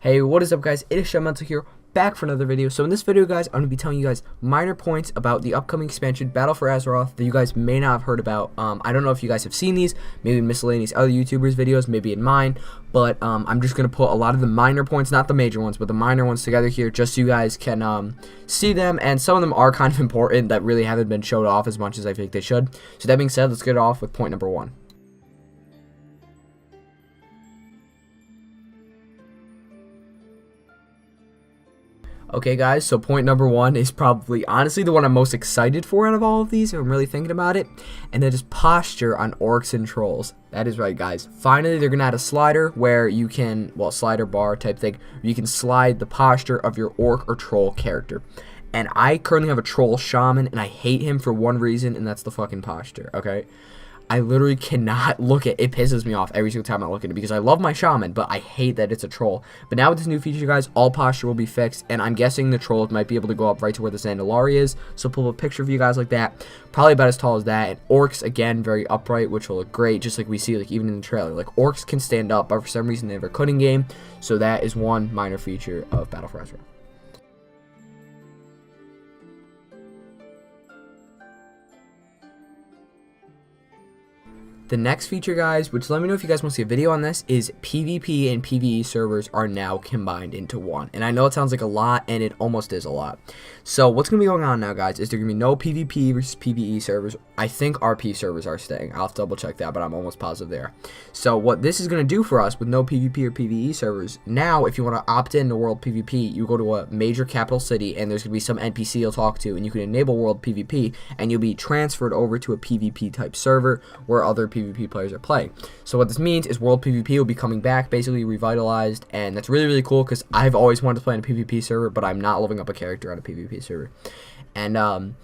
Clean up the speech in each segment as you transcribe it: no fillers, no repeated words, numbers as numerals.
Hey, what is up guys, it is Shelemental here, back for another video. So in this video guys, I'm going to be telling you guys minor points about the upcoming expansion, Battle for Azeroth, that you guys may not have heard about. I don't know if you guys have seen these, maybe in miscellaneous other YouTubers' videos, maybe in mine, but I'm just going to put a lot of the minor points, not the major ones, but the minor ones together here, just so you guys can see them, and some of them are kind of important that really haven't been showed off as much as I think they should. So that being said, let's get it off with point number 1. Okay guys, so point number 1 is probably honestly the one I'm most excited for out of all of these, if I'm really thinking about it, and that is posture on orcs and trolls. That is right guys, finally they're gonna add a slider where you can, well, slider bar type thing, you can slide the posture of your orc or troll character. And I currently have a troll shaman and I hate him for one reason, and that's the fucking posture, okay? I literally cannot look at it. It pisses me off every single time I look at it because I love my shaman, but I hate that it's a troll. But now with this new feature, guys, all posture will be fixed, and I'm guessing the trolls might be able to go up right to where the Zandalari is. So pull up a picture of you guys like that, probably about as tall as that. And orcs, again, very upright, which will look great, just like we see like even in the trailer. Like orcs can stand up, but for some reason they have a cutting game. So that is one minor feature of Battle for Azeroth. The next feature, guys, which let me know if you guys want to see a video on this, is PvP and PVE servers are now combined into one. And I know it sounds like a lot, and it almost is a lot. So what's going to be going on now, guys, is there going to be no PvP versus PVE servers. I think RP servers are staying. I'll have to double check that, but I'm almost positive they are. So what this is going to do for us with no PvP or PVE servers, now if you want to opt in to World PvP, you go to a major capital city, and there's going to be some NPC you'll talk to, and you can enable World PvP, and you'll be transferred over to a PvP type server where other PvP players are playing. So what this means is World PvP will be coming back, basically revitalized, and that's really, really cool because I've always wanted to play on a PvP server, but I'm not leveling up a character on a PvP server. And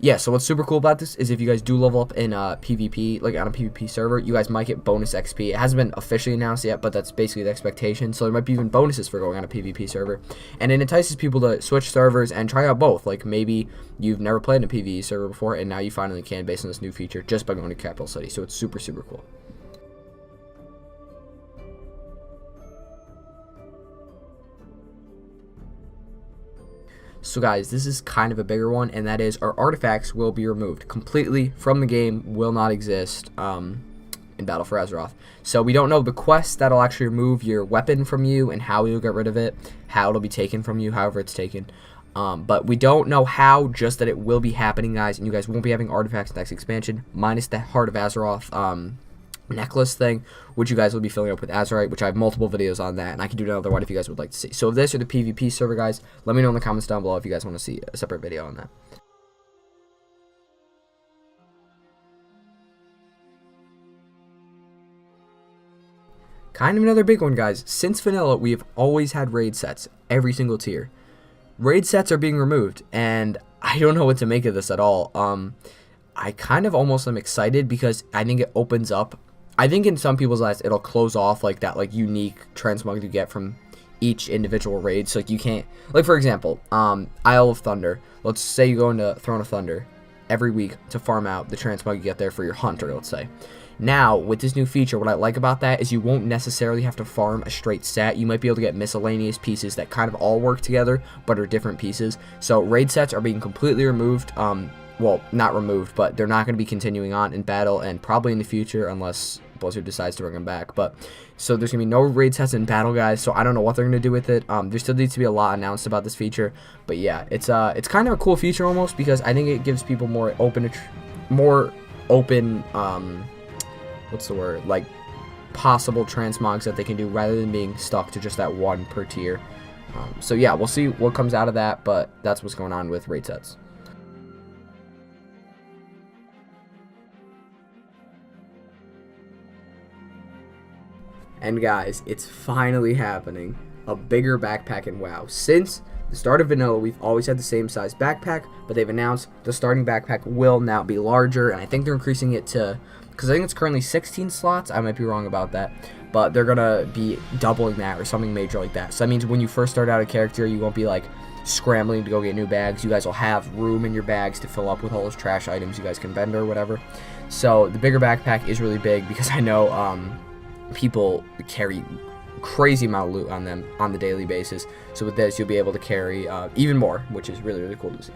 yeah, so what's super cool about this is if you guys do level up in PvP, like on a PvP server, you guys might get bonus XP. It hasn't been officially announced yet, but that's basically the expectation. So there might be even bonuses for going on a PvP server. And it entices people to switch servers and try out both. Like maybe you've never played in a PvE server before, and now you finally can based on this new feature just by going to Capital City. So it's super, super cool. So guys, this is kind of a bigger one, and that is our artifacts will be removed completely from the game, will not exist in Battle for Azeroth. So we don't know the quest that'll actually remove your weapon from you and how you'll get rid of it, how it'll be taken from you, however it's taken. But we don't know how, just that it will be happening, guys, and you guys won't be having artifacts next expansion, minus the Heart of Azeroth necklace thing, which you guys will be filling up with Azerite, which I have multiple videos on that, and I can do another one if you guys would like to see. So if this or the PvP server, guys, let me know in the comments down below if you guys want to see a separate video on that. Kind of another big one, guys. Since vanilla, we have always had raid sets, every single tier. Raid sets are being removed, and I don't know what to make of this at all. I kind of almost am excited because I think it opens up. I think in some people's eyes it'll close off like that unique transmog you get from each individual raid. So like you can't, like for example, Isle of Thunder. Let's say you go into Throne of Thunder every week to farm out the transmog you get there for your hunter, let's say. Now, with this new feature, what I like about that is you won't necessarily have to farm a straight set. You might be able to get miscellaneous pieces that kind of all work together, but are different pieces. So raid sets are being completely removed. Well, not removed, but they're not going to be continuing on in battle, and probably in the future, unless Blizzard decides to bring them back. But so there's going to be no raid sets in battle, guys, so I don't know what they're going to do with it. There still needs to be a lot announced about this feature, but yeah, it's kind of a cool feature almost, because I think it gives people more open, what's the word, like possible transmogs that they can do rather than being stuck to just that one per tier. So yeah, we'll see what comes out of that, but that's what's going on with raid sets. And guys, it's finally happening. A bigger backpack in WoW. Since the start of vanilla, we've always had the same size backpack, but they've announced the starting backpack will now be larger, and I think they're increasing it to, because I think it's currently 16 slots. I might be wrong about that, but they're gonna be doubling that or something major like that. So that means when you first start out a character, you won't be like scrambling to go get new bags. You guys will have room in your bags to fill up with all those trash items you guys can vendor or whatever. So the bigger backpack is really big because I know people carry crazy amount of loot on them on the daily basis. So with this, you'll be able to carry even more, which is really, really cool to see.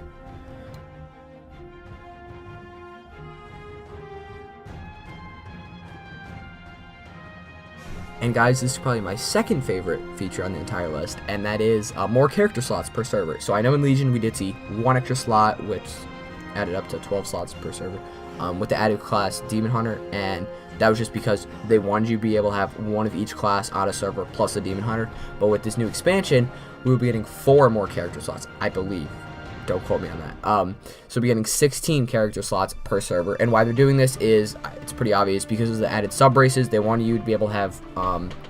And guys, this is probably my second favorite feature on the entire list, and that is more character slots per server. So I know in Legion we did see 1 extra slot, which added up to 12 slots per server, with the added class Demon Hunter, and that was just because they wanted you to be able to have 1 of each class on a server plus a Demon Hunter. But with this new expansion, we will be getting 4 more character slots, I believe. Don't quote me on that. So we'll be getting 16 character slots per server, and why they're doing this is, it's pretty obvious, because of the added sub-races. They want you to be able to have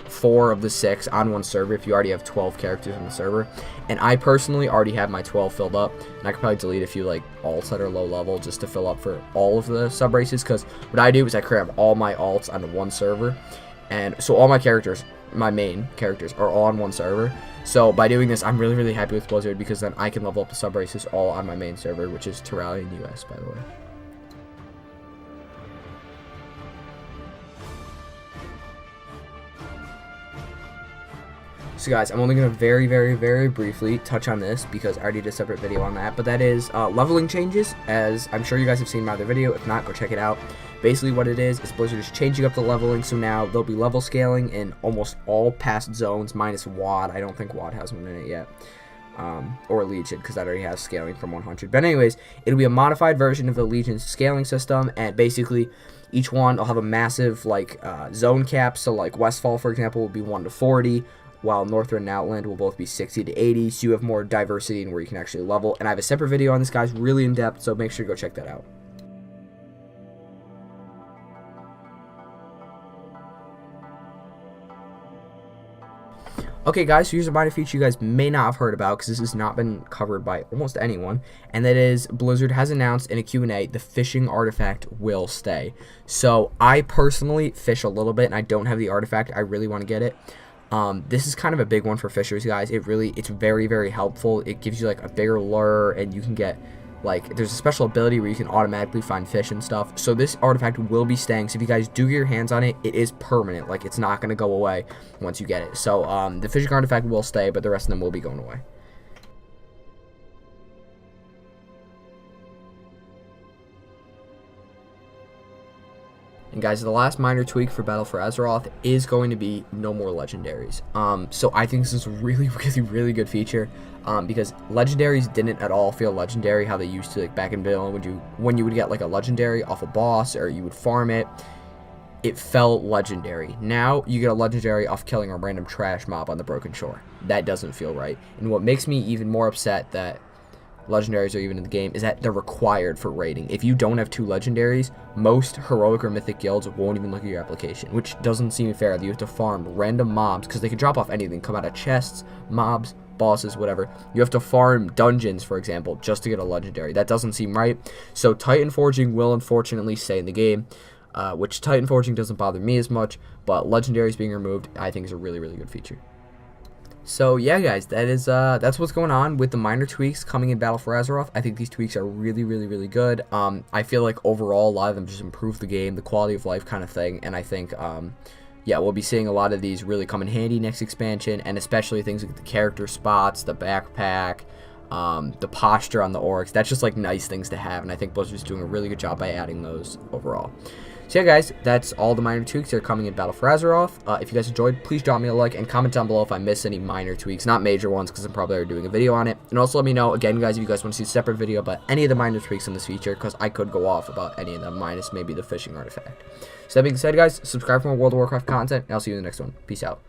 4 of the 6 on one server if you already have 12 characters on the server. And I personally already have my 12 filled up, and I could probably delete a few like alts that are low level just to fill up for all of the sub-races, because what I do is I grab all my alts onto one server, and so all my characters, my main characters, are all on one server. So by doing this, I'm really, really happy with Blizzard, because then I can level up the sub-races all on my main server, which is Terralia in the US, by the way. So guys, I'm only going to very, very, very briefly touch on this, because I already did a separate video on that, but that is leveling changes, as I'm sure you guys have seen my other video. If not, go check it out. Basically what it is Blizzard is changing up the leveling, so now there'll be level scaling in almost all past zones, minus WoD. I don't think WoD has one in it yet. Or Legion, because that already has scaling from 100. But anyways, it'll be a modified version of the Legion's scaling system, and basically each one will have a massive like zone cap. So like Westfall, for example, will be 1 to 40, while Northrend and Outland will both be 60 to 80. So you have more diversity in where you can actually level. And I have a separate video on this, guys, really in depth, so make sure to go check that out. Okay guys, so here's a minor feature you guys may not have heard about, because this has not been covered by almost anyone, and that is Blizzard has announced in a Q&A the fishing artifact will stay. So I personally fish a little bit, and I don't have the artifact. I really want to get it. This is kind of a big one for fishers, guys. It's very, very helpful. It gives you like a bigger lure, and you can get like, there's a special ability where you can automatically find fish and stuff. So this artifact will be staying. So if you guys do get your hands on it, it is permanent. Like, it's not going to go away once you get it. So the fishing artifact will stay, but the rest of them will be going away. And guys, the last minor tweak for Battle for Azeroth is going to be no more Legendaries. So I think this is a really, really, really good feature, because Legendaries didn't at all feel legendary how they used to, like back in Vanilla, when you would get like a Legendary off a boss, or you would farm it. It felt legendary. Now you get a Legendary off killing a random trash mob on the Broken Shore. That doesn't feel right. And what makes me even more upset that Legendaries are even in the game is that they're required for raiding. If you don't have 2 Legendaries, most heroic or mythic guilds won't even look at your application, which doesn't seem fair that you have to farm random mobs, because they can drop off anything, come out of chests, mobs, bosses, whatever. You have to farm dungeons, for example, just to get a Legendary. That doesn't seem right. So Titan Forging will unfortunately stay in the game, which Titan Forging doesn't bother me as much, but Legendaries being removed, I think, is a really, really good feature. So yeah, guys, that's what's going on with the minor tweaks coming in Battle for Azeroth. I think these tweaks are really, really, really good. I feel like overall a lot of them just improve the game, the quality of life kind of thing, and I think yeah, we'll be seeing a lot of these really come in handy next expansion, and especially things like the character spots, the backpack, the posture on the orcs. That's just like nice things to have, and I think Blizzard's doing a really good job by adding those overall. So yeah, guys, that's all the minor tweaks that are coming in Battle for Azeroth. If you guys enjoyed, please drop me a like and comment down below if I missed any minor tweaks, not major ones, because I'm probably already doing a video on it. And also let me know, again, guys, if you guys want to see a separate video about any of the minor tweaks in this feature, because I could go off about any of them, minus maybe the fishing artifact. So that being said, guys, subscribe for more World of Warcraft content, and I'll see you in the next one. Peace out.